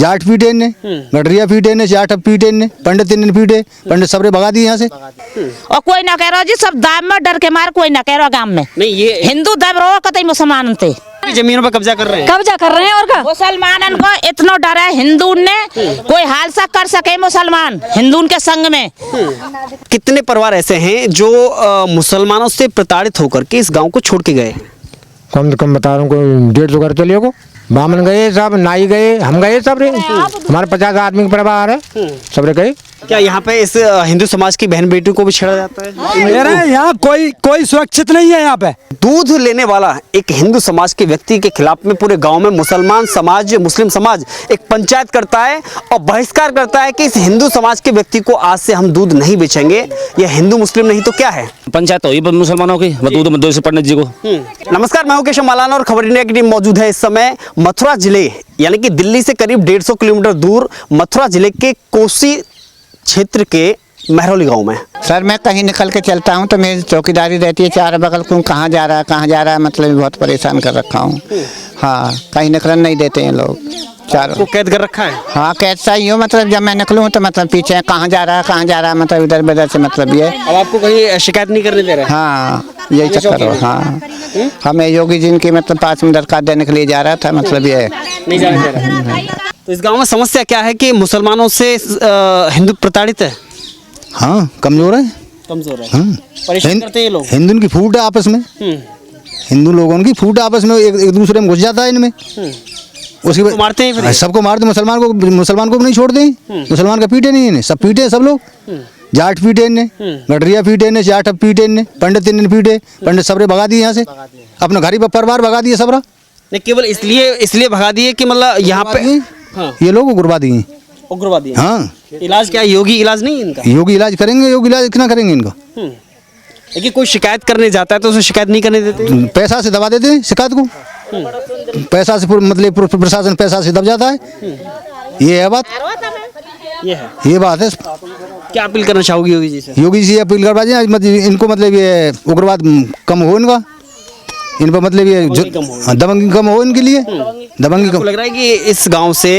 जाट पीटे ने, गडरिया पीटे ने, जाट पीटे ने, पंडित ने पीटे, पंडित सबरे भगा दिए यहाँ से। और कोई ना कह रहा जी, सब दाम में डर के मार कोई ना कह रहा गांव में। नहीं ये हिंदू दब रहो कतई मुसलमान थे, जमीनों पर कब्जा कर रहे हैं। कब्जा कर रहे हैं और का मुसलमानन को इतना डर है हिंदू ने, कोई हाल सा कर सके मुसलमान हिंदू के संग में। कितने परिवार ऐसे हैं जो मुसलमानों से प्रताड़ित होकर के इस गांव को छोड़ के गए? कम से कम बता रहा हूँ 150 घर चलिए को, बामन गए सब, नाई गए, हम गए सब रे, हमारे 50 आदमी का परिवार है, सब रे गए। क्या यहाँ पे इस हिंदू समाज की बहन बेटी को भी छेड़ा जाता है? मेरे यहाँ कोई सुरक्षित नहीं है। यहाँ पे दूध लेने वाला एक हिंदू समाज के व्यक्ति के खिलाफ में पूरे गांव में मुसलमान समाज, मुस्लिम समाज एक पंचायत करता है और बहिष्कार करता है कि इस हिंदू समाज के व्यक्ति को आज से हम दूध नहीं बेचेंगे। यह हिंदू मुस्लिम नहीं तो क्या है? पंचायत हुई मुसलमानों की, दूध मत दो से पंडित जी को। नमस्कार, मैं हूं केशव मालाना और खबर इंडिया की टीम मौजूद है इस समय मथुरा जिले यानी कि दिल्ली से करीब 150 किलोमीटर दूर मथुरा जिले के कोसी क्षेत्र के महरौली गांव में। सर मैं कहीं निकल के चलता हूं तो मेरी चौकीदारी रहती है चार बगल को, कहाँ जा रहा है मतलब बहुत परेशान कर रखा हूं। हाँ, कहीं निकलने नहीं देते हैं लोग चारों को कैद कर रखा है। हाँ, कैद सा ही हो, मतलब जब मैं निकलूँ तो मतलब पीछे कहाँ जा रहा है मतलब इधर उधर से मतलब ये। अब आपको कहीं शिकायत नहीं करने दे रहे? हाँ, यही चक्कर हो। हाँ, हमें योगी जी की मतलब 5 मिनट दरकार देने के लिए जा रहा था, मतलब ये नहीं जाने दे रहा। तो इस गांव में समस्या क्या है कि मुसलमानों से हिंदू प्रताड़ित है? हाँ, कमजोर है। हाँ। परेशान करते हैं ये लोग। हिंदू की फूट है आपस में, हिंदू लोगों की फूट आपस में, एक दूसरे में घुस जाता है इनमें, उसकी तो मारते हैं फिर? सबको मारते। मुसलमान को भी नहीं छोड़ते, मुसलमान का पीटे नहीं इन्हें, सब पीटे सब लोग। जाट पीटे ने, गडरिया पीटे ने, जाट पीटे ने, पंडित ने पीटे, पंडित सबरे भगा दिए यहाँ से, अपना घर ही परिवार भगा दिए सबरा। नहीं, केवल इसलिए भगा दिए कि मतलब यहाँ पे ये लोग उग्रवादी हैं। उग्रवादी? हाँ। इलाज क्या है? योगी इलाज नहीं इनका? योगी इलाज करेंगे, योगी इलाज कितना करेंगे इनका? लेकिन कोई शिकायत करने जाता है तो उसे शिकायत नहीं करने देते? पैसा से दबा देते हैं शिकायत को, पैसा से मतलब प्रशासन पैसा से दब जाता है। ये है बात, ये बात है। क्या अपील करना चाहोगी योगी जी से? योगी जी अपील करवा दें इनको, मतलब ये उग्रवाद कम हो इनका, इन पर मतलब ये दबंगी कम हो इनके लिए, दबंगी कम। लग रहा है कि इस गांव से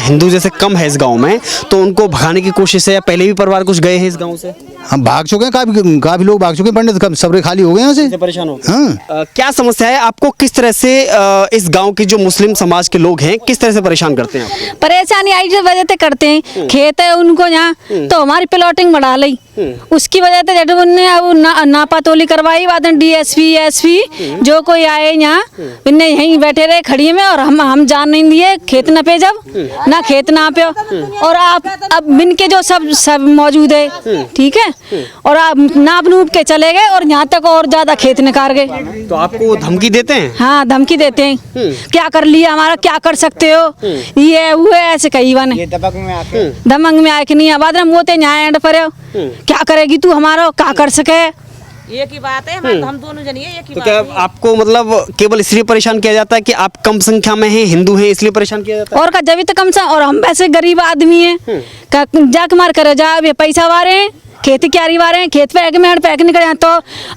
हिंदू जैसे कम है इस गांव में, तो उनको भगाने की कोशिश है या पहले भी परिवार कुछ गए हैं इस गांव से? हम भाग चुके हैं, काफी लोग भाग चुके हैं, पंडित सबरे खाली हो गए यहाँ से, परेशान हो। हाँ। क्या समस्या है आपको? किस तरह से इस गांव के जो मुस्लिम समाज के लोग हैं किस तरह से परेशान करते हैं आपको? परेशानी आई जो वजह से करते हैं, खेत है उनको यहाँ तो हमारी प्लॉटिंग बढ़ा ली, उसकी वजह से जब उनने अब नापातोली करवाई, बाद में DSP SP जो कोई आए यहाँ इन्हें यहीं बैठे रहे खड़ी में, और हम जान नहीं दिए खेत न पे, जब ना खेत ना पे, और आप अब इनके जो सब मौजूद है, ठीक है, और आप नाप नूप के चले गए और यहाँ तक और ज्यादा खेत निकाल गए। तो आपको धमकी देते हैं? हाँ, धमकी देते हैं, क्या कर लिया हमारा, क्या कर सकते हो, ये वो ऐसे कही बने दमंग में आके नहीं आबाद मोते न्याय पर क्या करेगी तू हमारा, क्या कर सके। एक ही बात है, हम दोनों जनिए एक ही तो बात क्या है। आपको मतलब केवल इसलिए परेशान किया जाता है कि आप कम संख्या में हैं, हिंदू हैं, इसलिए परेशान किया जाता है? और का जब तक कम सा, और हम वैसे गरीब आदमी हैं, जाके मार करे जा ये पैसा वारे हैं, खेती क्यारी वारे हैं, खेत पे में पैक निकले तो,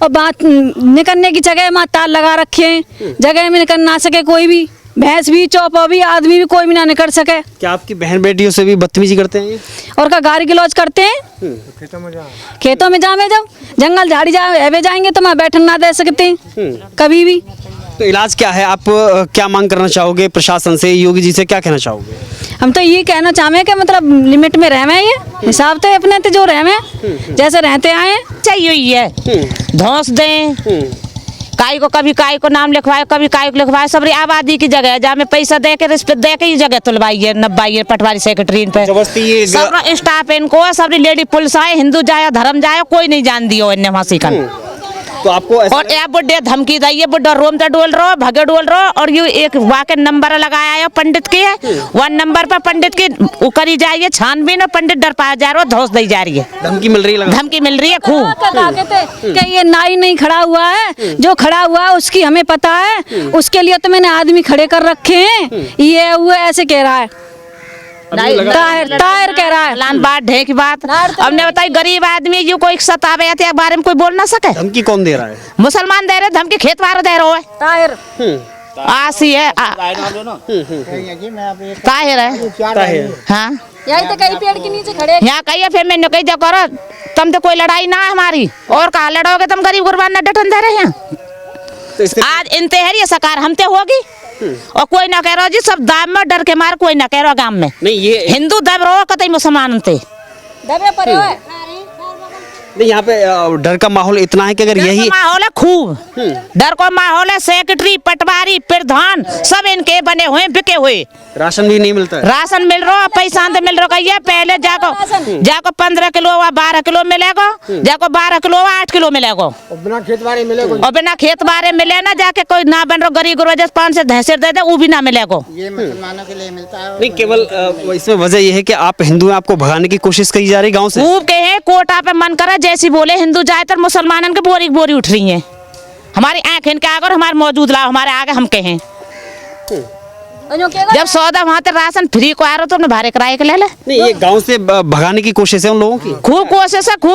और बात निकलने की जगह में तार लगा रखे हैं, जगह में निकल ना सके कोई भी, भैंस भी चौपा भी आदमी भी कोई भी ना निकल सके। क्या आपकी बहन बेटियों से भी बदतमीजी करते हैं? और का गाड़ी गिलौज करते हैं, खेतों में जामे, जब जंगल झाड़ी जाएंगे तो मैं बैठन ना दे सकते कभी भी। तो इलाज क्या है? आप क्या मांग करना चाहोगे प्रशासन से, योगी जी से क्या कहना चाहोगे? हम तो ये कहना चाहे कि मतलब लिमिट में रहे, ये हिसाब से अपने तो जो रहे जैसे रहते आए चाहिए ही है, धौंस दें काई को, कभी काई को नाम लिखवाए, कभी काई को लिखवाए, सबरी आबादी की जगह है जहाँ में पैसा दे के रिश्वत दे के ही जगह तुलवाइए, नब्बाइए पटवारी सेक्रेटरी पे सब स्टाफ इनको, सबरी लेडी पुलिस आए, हिंदू जाए धर्म जाए, कोई नहीं जान दियो इन्हें मासी का। तो आपको और ये बुढ़े धमकी दी, बुढ़ा रोम तो डोल रहो, भगे डोल रहो, और ये एक वाके नंबर लगाया है पंडित के, 1 नंबर पर पंडित की करी जाइए छानबीन, और पंडित डर पाया जा रहा है, धौस दी जा रही है, धमकी मिल रही है खूब। कि ये नाई नहीं खड़ा हुआ है, जो खड़ा हुआ है उसकी हमें पता है, उसके लिए तो मैंने आदमी खड़े कर रखे हैं, ये वो ऐसे कह रहा है, तायर कह रहा है, लान बात ढे की बात। हमने बताई गरीब आदमी यू कोई सतावे थे बारे में कोई बोल ना सके। धमकी कौन दे रहा है? मुसलमान दे रहे धमकी, खेत वाले दे रहे हो तायर आसी है ताहिर है हाँ यही तो कई पेड़ के नीचे खड़े यहाँ कहिए फिर मैंने कही जो करो तुम तो कोई लड़ाई ना है हमारी और कहा लड़ोगे तुम गरीब गुरबान न डटन दे रहे हैं तो इससे आज इनते है ये सरकार हमते होगी और कोई ना कह रहा जी सब दाम में डर के मार कोई ना कह रहा गांव में नहीं ये हिंदू दब रहो कतई मुसलमान ते दबे पड़े हुए नहीं यहाँ पे डर का माहौल इतना है कि अगर यही माहौल है खूब डर को माहौल है सेक्रेटरी पटवारी प्रधान सब इनके बने हुए बिके हुए राशन भी नहीं मिलता है। राशन मिल रहा पैसा तो मिल रहा है पहले जाको 15 किलो व 12 किलो मिलेगा जाको 12 किलो व 8 किलो मिलेगा और बिना खेत बारे मिले ना जाके कोई ना बन रहा गरीब गुरबा 5 से धैंसे दे दे वो भी ना मिलेगा ये मुसलमानों के लिए मिलता है। नहीं केवल इसमें वजह यह है कि आप हिंदू हैं, आपको भगाने की कोशिश की जा रही गाँव से। खूब कहे कोटा पे मन करे जैसी बोले हिंदू जाए तो मुसलमानन के बोरी बोरी उठ रही है हमारी आंख इनके आगे और हमारे मौजूद लाओ हमारे आगे हम कहें जब सौदा वहाँ तो राशन फ्री को आ रहा तो भाड़े किराए के ले ले। नहीं ये गांव से भगाने की कोशिश है उन लोगों की। खूब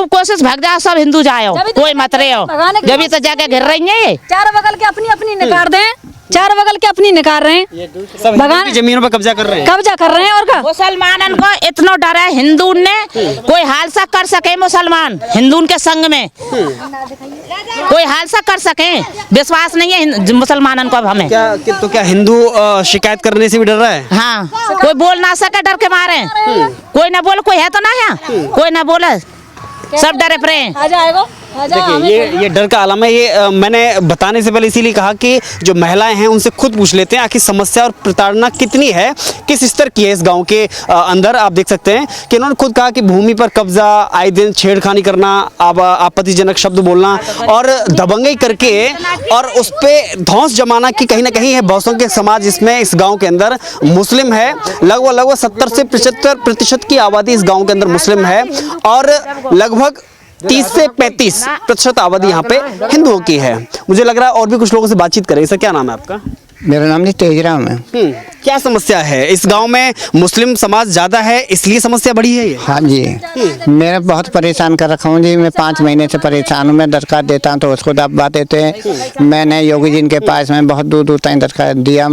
कोशिश भाग जाओ सब हिंदू जाओ कोई मत रहे हो जब तो जगह घिर रही है ये चार बगल के अपनी अपनी निकाल दें चार बगल के अपनी निकाल रहे हैं सब हिंदू की जमीनों पर कब्जा कर रहे हैं। कब्जा कर रहे हैं और क्या मुसलमानन को इतना डर है हिंदू ने कोई हादसा कर सके मुसलमान हिंदू के संग में कोई हादसा कर सके विश्वास नहीं है मुसलमानन को अब हमें तो क्या हिंदू शिकायत करने से भी डर रहा है? हाँ कोई बोल ना सके डर के मारे कोई ना बोले कोई है तो ना है कोई ना बोले सब डरे पड़े आ जाएगा देखिए ये डर का आलम है। ये मैंने बताने से पहले इसीलिए कहा कि जो महिलाएं हैं उनसे खुद पूछ लेते हैं आखिर समस्या और प्रताड़ना कितनी है किस स्तर की है इस गांव के अंदर। आप देख सकते हैं कि इन्होंने खुद कहा कि भूमि पर कब्जा आए दिन छेड़खानी करना आपत्तिजनक शब्द बोलना और दबंगई करके और उस पर धौंस जमाना की कहीं ना कहीं है। बहुसंख्यक समाज इसमें इस गाँव के अंदर मुस्लिम है लगभग 70 से 75% की आबादी इस गाँव के अंदर मुस्लिम है और लगभग 30 से 35% आबादी यहाँ पे हिंदुओं की है। मुझे लग रहा है और भी कुछ लोगों से बातचीत करें। सर क्या नाम है आपका? मेरा नाम नहीं तेजराम है। क्या समस्या है इस गांव में? मुस्लिम समाज ज्यादा है इसलिए समस्या बढ़ी है ये? हाँ जी मेरा बहुत परेशान कर रखा हूँ जी। मैं 5 महीने से परेशान हूँ। मैं दरखास्त देता हूँ तो उसको दबा देते हैं। मैंने योगी जी के पास में बहुत दूर दूर तक दरखास्त दिया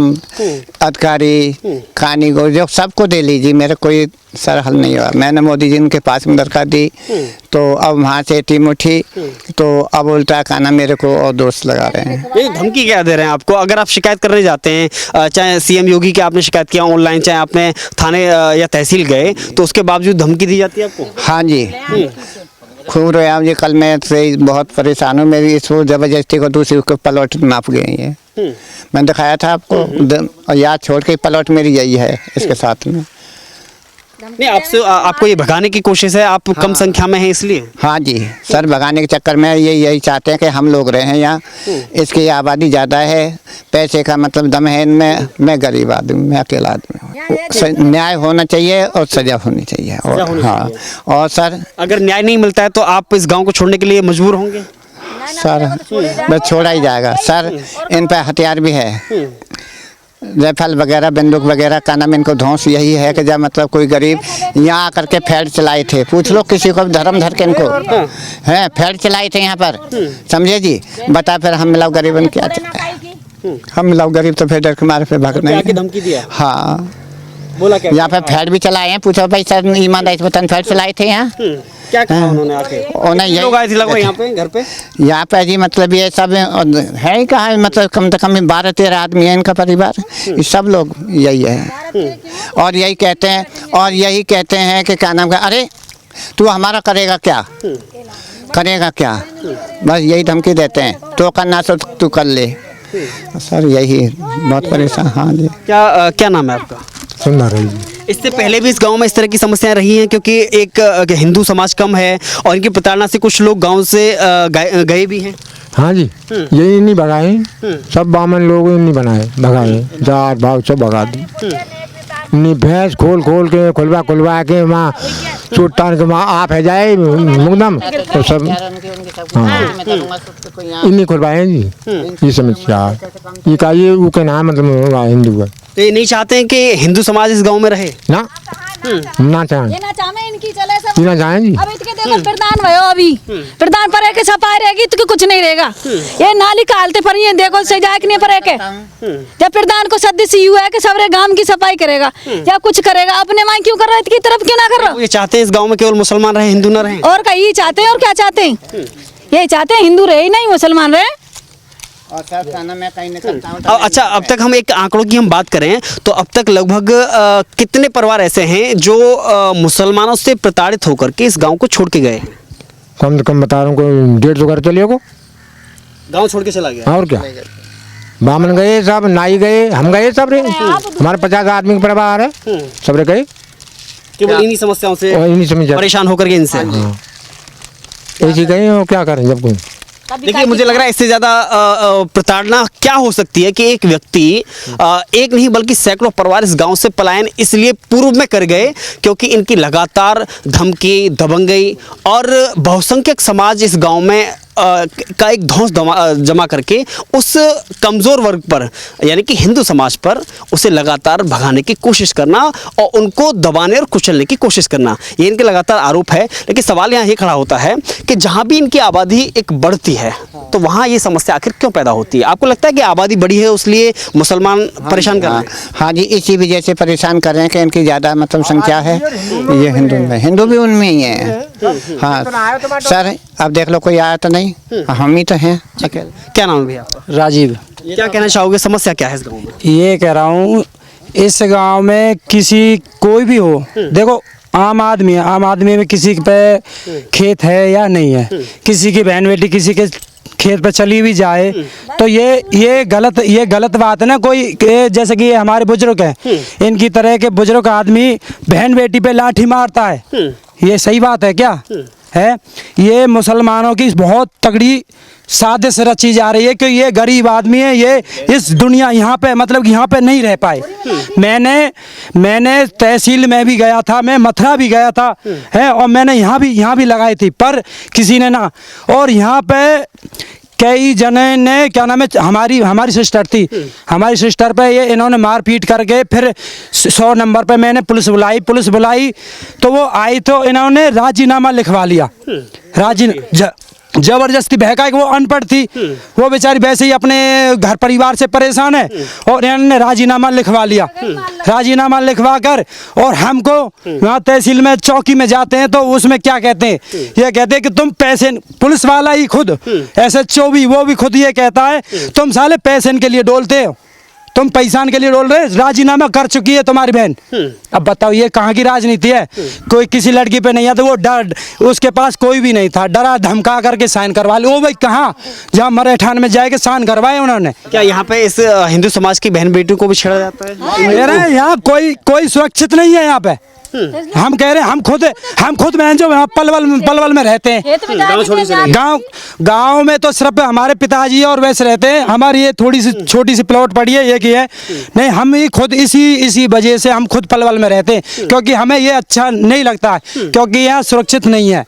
अधिकारी खानी को जो सबको दे लीजिए मेरा कोई सर हल नहीं हुआ। मैंने मोदी जी के पास में दरखास्त दी तो अब वहाँ से टीम उठी तो अब उल्टा खाना मेरे को और दोस्त लगा रहे हैं। ये धमकी क्या दे रहे हैं आपको? अगर आप शिकायत करने जाते हैं चाहे सीएम योगी की आपने शिकायत किया ऑनलाइन चाहे आपने थाने या तहसील गए तो उसके बावजूद धमकी दी जाती है आपको? हाँ जी खूब रोया जी। कल मैं से बहुत परेशान हूँ। मेरी इसको ज़बरदस्ती को दूसरी को प्लॉट नाप गई है। मैंने दिखाया था आपको याद छोड़ के प्लॉट मेरी यही है इसके साथ में। नहीं आपको ये भगाने की कोशिश है आप कम संख्या में हैं इसलिए? हाँ जी सर भगाने के चक्कर में यही चाहते हैं कि हम लोग रहे हैं यहाँ। इसकी आबादी ज़्यादा है पैसे का मतलब दम है इनमें। मैं गरीब आदमी मैं अकेला आदमी हूँ। न्याय होना चाहिए और सजा होनी चाहिए और हाँ और सर अगर न्याय नहीं मिलता है तो आप इस गाँव को छोड़ने के लिए मजबूर होंगे? सर बस छोड़ा ही जाएगा सर। इन पर हथियार भी है राइफल वगैरह बंदूक वगैरह का नाम इनको धौंस यही है कि जब मतलब कोई गरीब यहाँ आकर के फैड चलाए थे। पूछ लो किसी को धर्म धर के इनको हैं फैड चलाए थे यहाँ पर समझे जी। बता फिर हम मिलाओ गरीबन क्या चलता है? हम मिलाओ गरीब तो फिर डर के मारे पे भागने की धमकी दिया। हाँ बोला क्या? यहाँ पे फैड भी चलाए हैं। पूछो भाई सर ईमानदारी से बतान फैड चलाए थे यहाँ क्या कहा उन्होंने आके? उन्हें लोग आए थे लगभग यहाँ पे घर पे? यहाँ पे जी मतलब ये सब है ही कहा मतलब कम से कम 12-13 आदमी है इनका परिवार। ये सब लोग यही है और यही कहते हैं कि क्या नाम का अरे तू हमारा करेगा क्या बस यही धमकी देते हैं। तो करना तो तू कर ले सर। यही बहुत परेशान। हाँ जी क्या नाम है आपका? सुंदर है जी। इससे पहले भी इस गांव में इस तरह की समस्याएं रही हैं क्योंकि एक हिंदू समाज कम है और इनकी प्रताड़ना से कुछ लोग गांव से गए भी हैं। हाँ जी यही नहीं भगाए सब बामन लोग नहीं बनाए भगाए जात भाव सब भगा दी। नहीं भैंस खोल के खुलवा के वहाँ चोट तान के वहाँ आप है जाए मुकदम तो सब हाँ इन्हीं खुलवाए जी। ये समस्या ये का ये वो के नाम मतलब हिंदू है। तो ये नहीं चाहते हैं कि हिंदू समाज इस गांव में रहे ना ना चाहें ये ना चाहे इनकी चले सब ना चाहें जी। अब इसके देखो प्रधान भयो अभी प्रधान पर के सफाई रहेगी तो कुछ नहीं रहेगा। ये नाली कालते पर ये देखो सजाए नहीं पर के जब प्रधान को सदस्य हुआ है कि सबरे गांव की सफाई करेगा या कुछ करेगा अपने माँ क्यों कर रहा है इसकी तरफ क्यों ना कर रहा। ये चाहते हैं इस गांव में केवल मुसलमान रहे, हिंदू ना रहे। और कहीं चाहते हैं और क्या चाहते हैं ये चाहते हैं हिंदू रहे ही नहीं मुसलमान रहे। और सर खाना मैं कहीं निकलता हूँ अच्छा, अब तक हम एक आंकड़ों की हम बात करें तो अब तक लगभग कितने परिवार ऐसे हैं जो मुसलमानों से प्रताड़ित होकर के इस गांव को छोड़ के गए हैं? कम से कम बता रहा हूँ कोई 150 घर चलिए को गांव छोड़ के चला गया। और क्या बामन गए सब, नाई गए, हम गए सब रे। हमारे 50 आदमी का परिवार है, सब रे गए केवल इन्हीं समस्याओं से इन्हीं समझ परेशान होकर के इनसे। ऐसी गए और क्या करें जब कोई। देखिए, मुझे लग रहा है इससे ज्यादा प्रताड़ना क्या हो सकती है कि एक व्यक्ति एक नहीं बल्कि सैकड़ों परिवार इस गांव से पलायन इसलिए पूर्व में कर गए क्योंकि इनकी लगातार धमकी, दबंगई और बहुसंख्यक समाज इस गांव में का एक धौंस जमा करके उस कमज़ोर वर्ग पर यानी कि हिंदू समाज पर उसे लगातार भगाने की कोशिश करना और उनको दबाने और कुचलने की कोशिश करना, ये इनके लगातार आरोप है। लेकिन सवाल यहाँ ये खड़ा होता है कि जहाँ भी इनकी आबादी एक बढ़ती है तो वहाँ ये समस्या आखिर क्यों पैदा होती है? आपको लगता है कि आबादी बढ़ी है इसलिए मुसलमान परेशान कर रहे हैं? हाँ जी, इसी वजह से परेशान कर रहे हैं कि इनकी ज़्यादा मतलब संख्या है। ये हिंदू भी उनमें ही है। हाँ सर, अब देख लो कोई आया तो नहीं, हम ही तो हैं। क्या नाम है भैया आपका? राजीव। क्या कहना चाहोगे, समस्या क्या है इस गाँव में? ये कह रहा हूँ इस गांव में किसी कोई भी हो, देखो आम आदमी है, आम आदमी में किसी पे खेत है या नहीं है, किसी की बहन बेटी किसी के खेत पे चली भी जाए तो ये गलत बात है ना। कोई जैसे कि ये हमारे बुजुर्ग हैं, इनकी तरह के बुजुर्ग आदमी बहन बेटी पे लाठी मारता है, ये सही बात है क्या है? ये मुसलमानों की बहुत तगड़ी साजिश रची जा रही है कि ये गरीब आदमी है, ये इस दुनिया यहाँ पे मतलब यहाँ पे नहीं रह पाए। मैंने तहसील में भी गया था, मैं मथुरा भी गया था है, और मैंने यहाँ भी लगाई थी पर किसी ने ना। और यहाँ पे कई जने ने क्या नाम है, हमारी सिस्टर थी, हमारी सिस्टर पे ये इन्होंने मारपीट करके फिर 100 नंबर पे मैंने पुलिस बुलाई तो वो आई तो इन्होंने राजीनामा लिखवा लिया। जबरदस्ती बहका कि वो अनपढ़ थी, वो बेचारी वैसे ही अपने घर परिवार से परेशान है और इन्होंने राजीनामा लिखवा लिया। राजीनामा लिखवा कर और हमको वहाँ तहसील में चौकी में जाते हैं तो उसमें क्या कहते हैं, ये कहते हैं कि तुम पैसे, पुलिस वाला ही खुद SHO भी वो भी खुद ये कहता है तुम साले पैसे के लिए डोलते हो, तुम पैसान के लिए डोल रहे, राजीनामा कर चुकी है तुम्हारी बहन। अब बताओ ये कहाँ की राजनीति है? कोई किसी लड़की पे नहीं है तो वो डर, उसके पास कोई भी नहीं था, डरा धमका करके साइन करवा ली। ओ भाई कहाँ, जहाँ मरेठान में जाके साइन करवाए उन्होंने। क्या यहाँ पे इस हिंदू समाज की बहन बेटियों को भी छेड़ा जाता है? मेरा यहाँ कोई सुरक्षित नहीं है यहाँ पे। हम कह रहे हैं हम खुद में जो पलवल में रहते हैं, गांव में तो सिर्फ हमारे पिताजी और वैसे रहते हैं, हमारी ये थोड़ी सी छोटी सी प्लॉट पड़ी है एक ही है, नहीं हम ही खुद इसी वजह से हम खुद पलवल में रहते हैं क्योंकि हमें ये अच्छा नहीं लगता है क्योंकि यहाँ सुरक्षित नहीं है,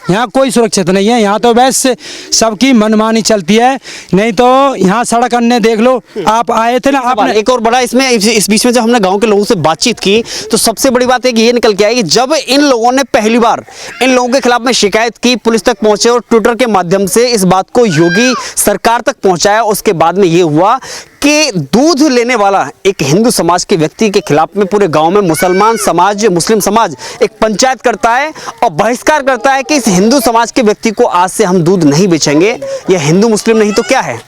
यहाँ कोई सुरक्षित नहीं है। यहाँ तो वैसे सबकी मनमानी चलती है, नहीं तो यहाँ सड़क अन्य देख लो, आप आए थे ना आपने। एक और बड़ा इसमें इस बीच में जब हमने गांव के लोगों से बातचीत की तो सबसे बड़ी बात ये निकल के आई कि जब इन लोगों ने पहली बार इन लोगों के खिलाफ में शिकायत की, पुलिस तक पहुंचे और ट्विटर के माध्यम से इस बात को योगी सरकार तक पहुंचाया, उसके बाद में ये हुआ कि दूध लेने वाला एक हिंदू समाज के व्यक्ति के खिलाफ में पूरे गांव में मुस्लिम समाज एक पंचायत करता है और बहिष्कार करता है कि इस हिंदू समाज के व्यक्ति को आज से हम दूध नहीं बेचेंगे। यह हिंदू मुस्लिम नहीं तो क्या है,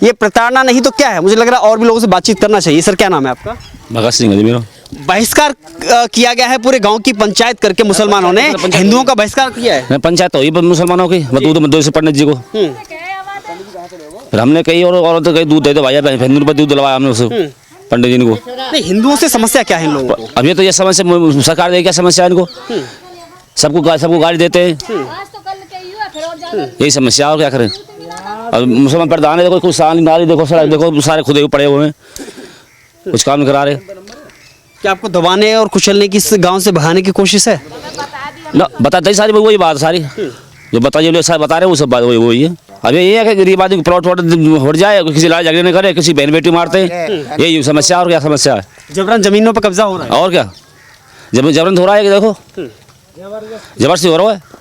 ये प्रताड़ना नहीं तो क्या है? मुझे लग रहा है और भी लोगों से बातचीत करना चाहिए। सर क्या नाम है आपका? भगत सिंह है मेरा। बहिष्कार किया गया है पूरे गांव की पंचायत करके, मुसलमानों ने हिंदुओं का बहिष्कार किया है। पंचायत हुई मुसलमानों की, दूध से पंडित जी को फिर हमने कई और तो कई दूध दे दो भाई, हिंदू पर दूध दिलवाया हमने उसे पंडित जी को। नहीं, हिंदुओं से समस्या क्या है इन लोगों को? अब ये तो ये समस्या सरकार देगी, क्या समस्या है इनको? सबको गाड़ी देते हैं, यही समस्या, और क्या करें? अब मुसलमान प्रधान है, देखो कुछ नाली देखो, सड़क देखो, सारे खुदे पड़े हुए हैं, कुछ काम करा रहे। क्या आपको दबाने और कुचलने की इस गांव से भगाने की कोशिश है? ना बताते सारी वही बात सारी जो बताइए सारे बता रहे हैं वो सब बात वही है। अब ये है कि गरीब आदमी प्लॉट हो जाए, किसी लड़ाई झगड़े नहीं करे, किसी बहन बेटी मारते हैं, यही समस्या, और क्या समस्या है? जबरन जमीनों पर कब्जा हो रहा है, और क्या जबरन हो रहा है कि देखो जबरदस्ती हो रहा है।